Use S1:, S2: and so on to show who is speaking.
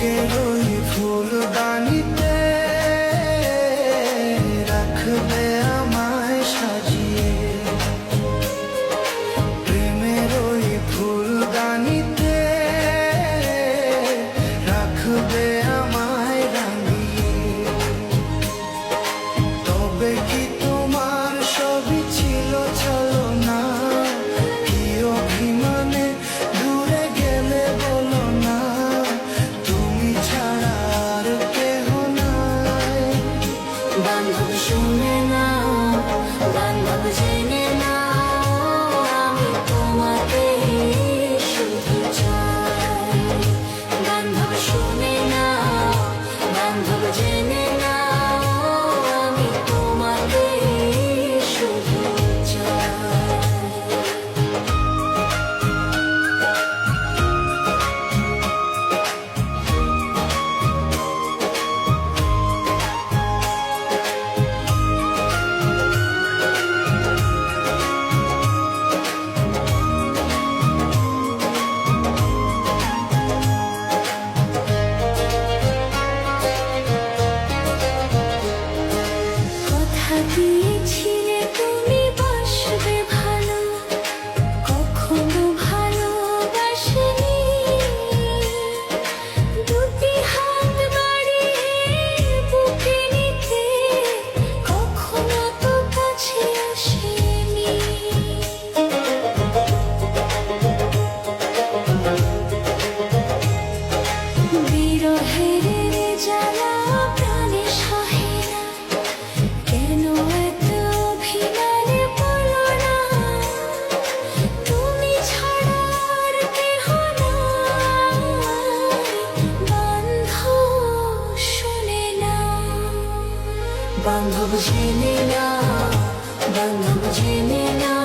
S1: বুকের ওই ফুলদানিতে রাখবে আমায় সাজিয়ে, প্রেমের ওই ফুলদানিতে রাখবে আমায় রাঙিয়ে। তবে কি তোমার সবই ছিল ছলনা? কি অভিমানে দূরে গেলে বলো না, তুমি ছাড়া আর কেহ নাই।
S2: বান্ধব শুনে না, বান্ধব জেনে না, আমি তোমাকে শুধু চাই। বান্ধব শুনে না, বান্ধব জেনে না, আমি তোমাকে শুধু চাই। কথা দিয়েছিলে তুমি বাসবে ভালো, কখনো ভালোবাসিনি। দুটি হাত বাড়িয়ে বুকে নিতে কখনো তো কাছে আসেনি। বিরহের জ্বালা প্রাণে সহে না, কেন এত অভিমানে বলো না, তুমি ছাড়া আর কেহ নাই। বান্ধব শুনে না, বান্ধব জেনে না, বান্ধব জেনে না।